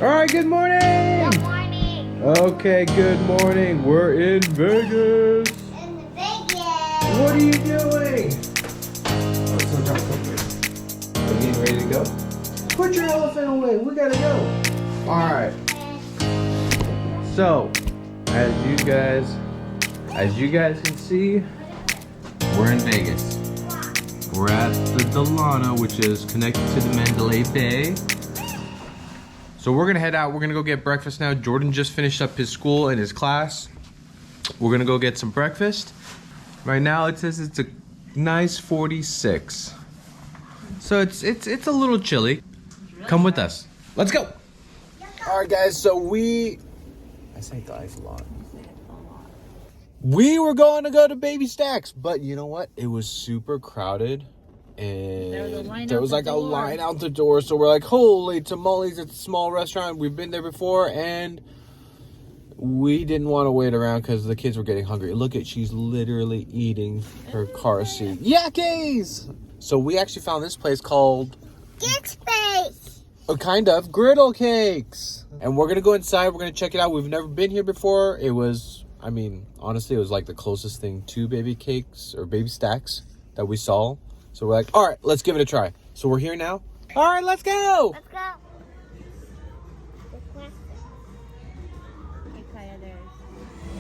All right, good morning. Good morning. Okay, good morning. We're in Vegas. In Vegas. What are you doing? Oh, it's no time to Are you getting ready to go? Put your elephant away. We gotta go. All right. So, as you guys can see, we're in Vegas. We're at the Delano, which is connected to the Mandalay Bay. So we're gonna head out. We're gonna go get breakfast now. Jordan just finished up his school and his class. We're gonna go get some breakfast. Right now it says it's a nice 46. So it's a little chilly. Come with us. Let's go. All right, guys. So I say guys a lot. We were going to go to Baby Stacks, but you know what? It was super crowded. And there was like a line out the door. So we're like, holy tamales, it's a small restaurant. We've been there before. And we didn't want to wait around because the kids were getting hungry. Look at, she's literally eating her car seat. Yakkies! So we actually found this place called... Get space. Kind of. Griddle Cakes. And we're going to go inside. We're going to check it out. We've never been here before. It was, I mean, honestly, it was like the closest thing to Baby Cakes or Baby Stacks that we saw. So we're like, all right, let's give it a try. So we're here now. All right, let's go. Let's go.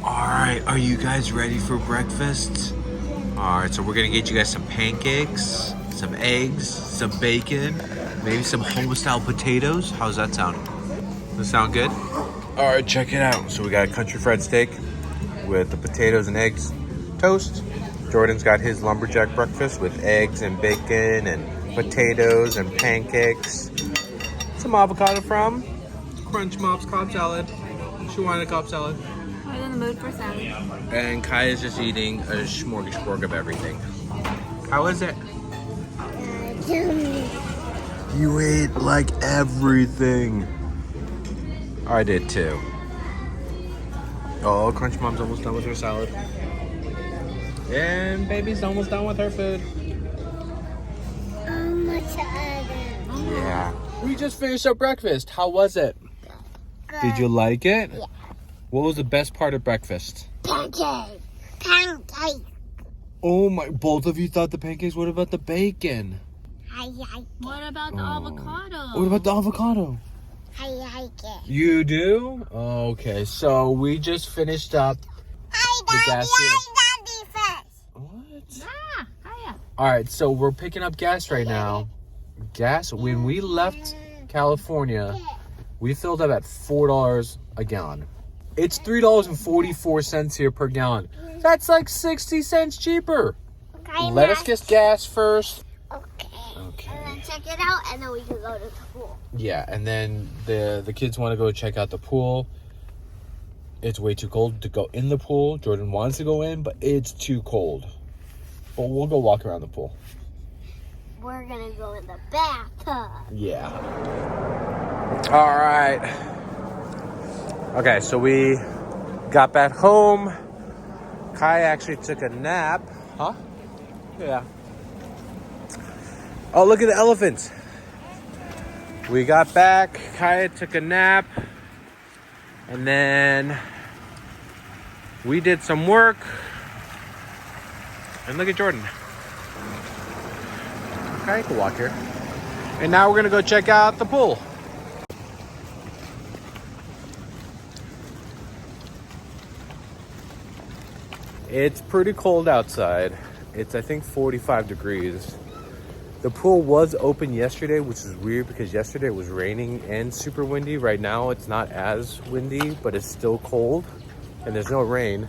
All right, are you guys ready for breakfast? All right, so we're gonna get you guys some pancakes, some eggs, some bacon, maybe some home-style potatoes. How's that sound? Does that sound good? All right, check it out. So we got a country fried steak with the potatoes and eggs, toast. Jordan's got his lumberjack breakfast with eggs and bacon and potatoes and pancakes. Some avocado from Crunch Mom's Cobb salad. She wanted a Cobb salad. I'm in the mood for salad. And Kaya's just eating a smorgasbord of everything. How is it? You ate like everything. I did too. Oh, Crunch Mom's almost done with her salad. And baby's almost done with her food. Yeah. We just finished our breakfast. How was it? Good. Did you like it? Yeah. What was the best part of breakfast? Pancake. Pancake. Oh my, both of you thought the pancakes. What about the bacon? I like it. What about the avocado? What about the avocado? I like it. You do? Okay, so we just finished up the gas here. What? Ah, hiya. All right, so we're picking up gas right now. Gas, when we left California, we filled up at $4 a gallon. It's $3.44 here per gallon. That's like 60 cents cheaper. Okay, Let us get gas first. Okay. Okay. And then check it out, and then we can go to the pool. Yeah, and then the kids want to go check out the pool. It's way too cold to go in the pool. Jordan wants to go in, but it's too cold. But we'll go walk around the pool. We're gonna go in the bathtub. Yeah. All right. Okay, so we got back home. Kai actually took a nap. Huh? Yeah. Oh, look at the elephants. We got back. Kaya took a nap. And then we did some work. And look at Jordan. Okay, you can walk here. And now we're gonna go check out the pool. It's pretty cold outside. It's, I think, 45 degrees. The pool was open yesterday, which is weird because yesterday it was raining and super windy. Right now it's not as windy, but it's still cold and there's no rain.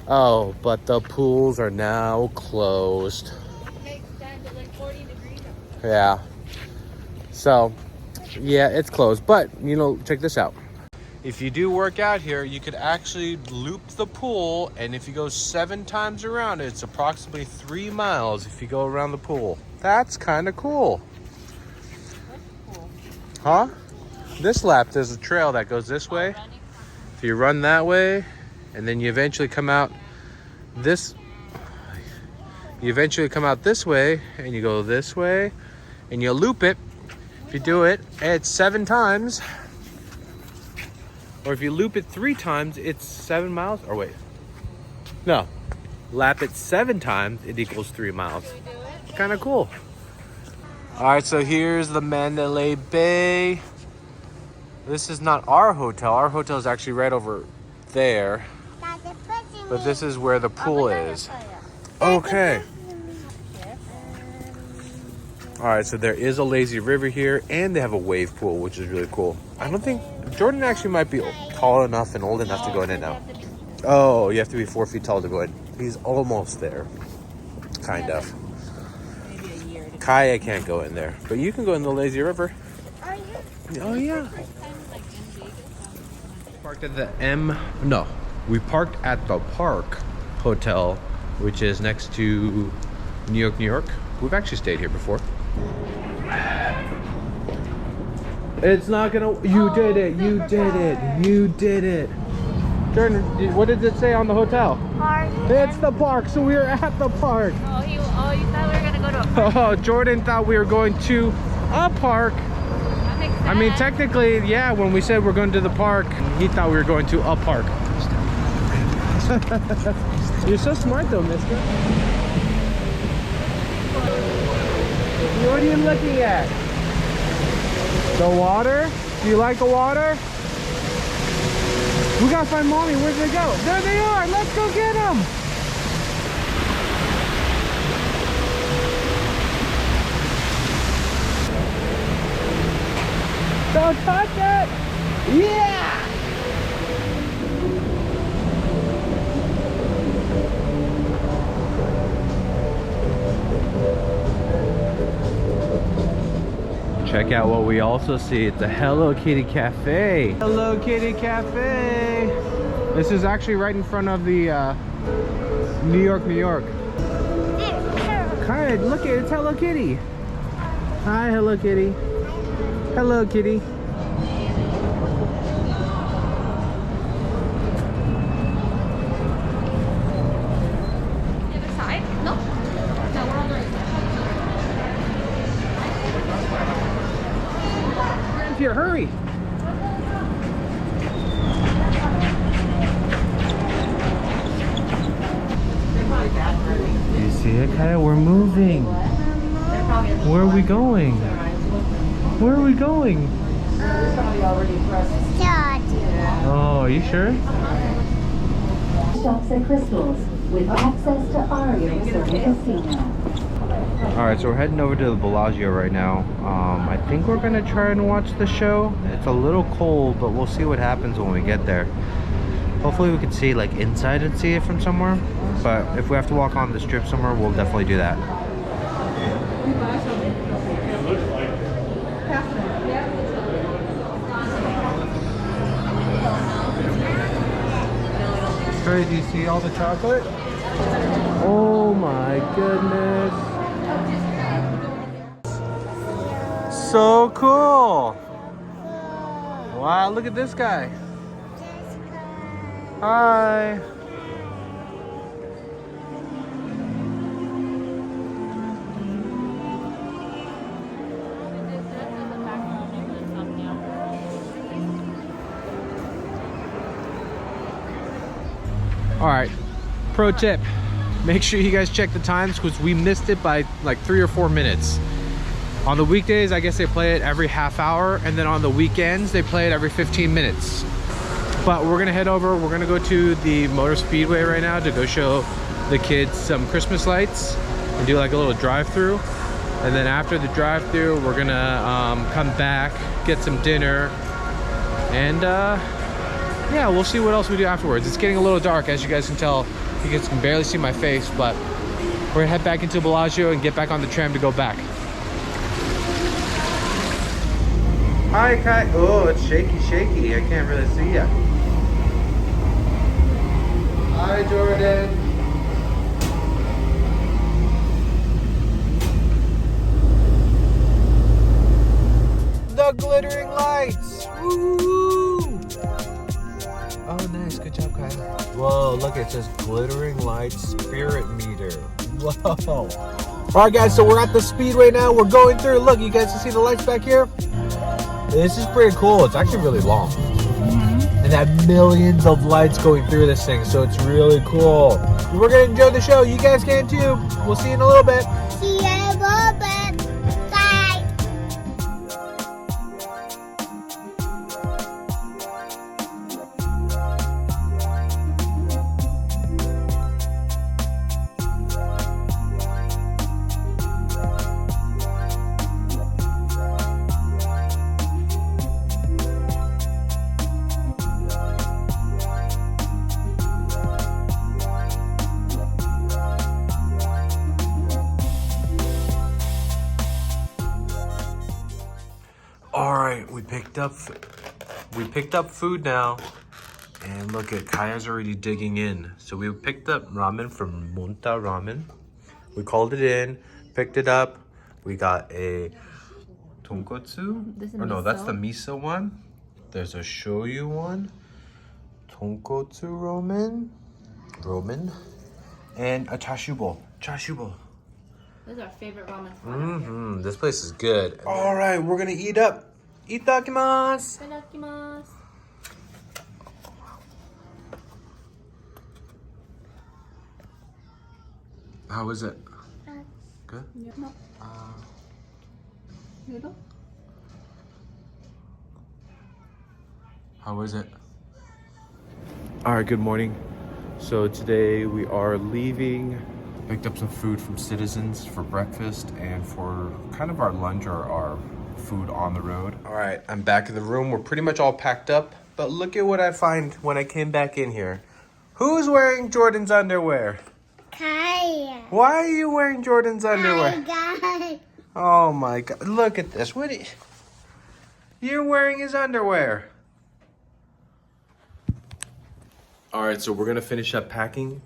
Oh, but the pools are now closed. Yeah. So, yeah, it's closed. But, you know, check this out. If you do work out here, you could actually loop the pool. And if you go 7 times around it, it's approximately 3 miles if you go around the pool. That's kind of cool. That's cool. Huh? This lap, there's a trail that goes this way. If you run that way, and then you eventually come out this way, and you go this way, and you loop it. If you do it, it's 7 times. Or if you loop it 3 times, it's 7 miles. Or wait. No. Lap it 7 times, it equals 3 miles. Kind of cool. All right, so here's the Mandalay Bay. This is not our hotel. Our hotel is actually right over there. But this is where the pool is. Okay. All right, so there is a lazy river here, and they have a wave pool, which is really cool. I don't think Jordan actually might be tall enough and old enough to go in it now. Oh, you have to be 4 feet tall to go in. He's almost there, kind of. Kaya can't go in there, but you can go in the lazy river. Oh yeah. Parked at the we parked at the Park Hotel, which is next to New York, New York. We've actually stayed here before. It's not gonna. You did it. You did it. You did it. Jordan, what did it say on the hotel? Park. It's the park, so we are at the park. Oh, you thought we were gonna go to a park? Oh, Jordan thought we were going to a park. That makes sense. I mean, technically, yeah, when we said we're going to the park, he thought we were going to a park. You're so smart though, mister. What are you looking at? The water? Do you like the water? We gotta find mommy. Where'd they go? There they are. Let's go get them. Don't touch it. Yeah. Check out what we also see. It's a Hello Kitty Cafe. Hello Kitty Cafe. This is actually right in front of the New York, New York. Hi, look at it. It's Hello Kitty. Hi, Hello Kitty. Hello Kitty. The other side? No. No, we're on the right side. Here, hurry. You see it, Kaya? We're moving. Where are we going? Where are we going? Oh, are you sure? Shops and crystals with access to Aria Resort Casino. Alright, so we're heading over to the Bellagio right now. I think we're gonna try and watch the show. It's a little cold, but we'll see what happens when we get there. Hopefully we can see like inside and see it from somewhere. But if we have to walk on the strip somewhere, we'll definitely do that. Trey, do you see all the chocolate? Oh my goodness. So cool. Wow, look at this guy. Hi. All right, pro tip. Make sure you guys check the times because we missed it by like 3 or 4 minutes. On the weekdays, I guess they play it every half hour, and then on the weekends, they play it every 15 minutes. But we're gonna head over, we're gonna go to the Motor Speedway right now to go show the kids some Christmas lights and do like a little drive-through. And then after the drive-through, we're gonna come back, get some dinner, and yeah, we'll see what else we do afterwards. It's getting a little dark, as you guys can tell. You guys can barely see my face, but we're gonna head back into Bellagio and get back on the tram to go back. Hi, Kai. Oh, it's shaky. I can't really see ya. Hi, Jordan. The glittering lights. Woo! Oh, nice. Good job, Kai. Whoa, look, it says glittering lights spirit meter. Whoa. All right, guys, so we're at the Speedway now. We're going through. Look, you guys can see the lights back here. This is pretty cool. It's actually really long. And and they have millions of lights going through this thing, so it's really cool. We're gonna enjoy the show. You guys can too. We'll see you in a little bit. See you in a little bit. Bye. All right, we picked up food now, and look at Kaya's already digging in. So we picked up ramen from Monta Ramen. We called it in, picked it up. We got a tonkotsu. Or no, that's the miso one. There's a shoyu one, tonkotsu ramen, and a chashu bowl. This is our favorite ramen spot. This place is good. All right, we're gonna eat up. Itakimasu. Itadakimasu. How is it? Good. No. Noodle? How is it? All right, good morning. So today we are leaving. Picked up some food from Citizens for breakfast and for kind of our lunch or our food on the road. All right, I'm back in the room. We're pretty much all packed up, but look at what I find when I came back in here. Who's wearing Jordan's underwear? Kaya. Why are you wearing Jordan's underwear? Guys. Oh my God, look at this. You're wearing his underwear. All right, so we're gonna finish up packing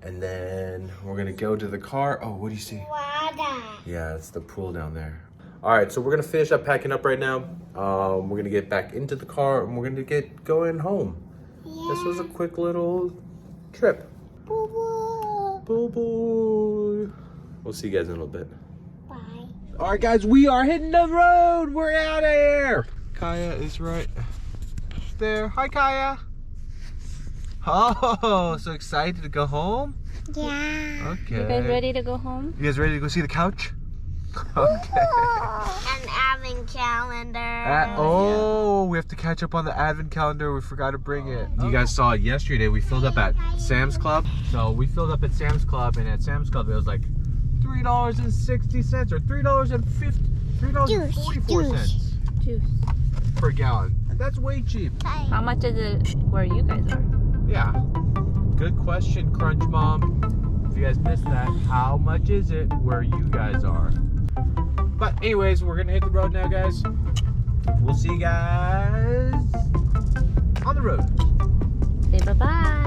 and then we're gonna go to the car. Oh, what do you see? Water. Yeah, it's the pool down there. All right, so we're gonna finish up packing up right now. We're gonna get back into the car and we're gonna get going home. Yeah. This was a quick little trip. Boo-boo. Boo-boo. We'll see you guys in a little bit. Bye. All right, guys, we are hitting the road. We're out of here. Kaya is right there. Hi, Kaya. Oh, so excited to go home? Yeah. Okay. You guys ready to go home? You guys ready to go see the couch? Okay. An advent calendar. Oh, we have to catch up on the advent calendar. We forgot to bring it. You guys saw it yesterday. We filled up at Sam's Club. So we filled up at Sam's Club, and at Sam's Club it was like $3.60 or $3.44 Juice. per gallon. That's way cheap. How much is it where you guys are? Yeah. Good question, Crunch Mom. If you guys missed that, how much is it where you guys are? But anyways, we're gonna hit the road now, guys. We'll see you guys on the road. Say bye-bye.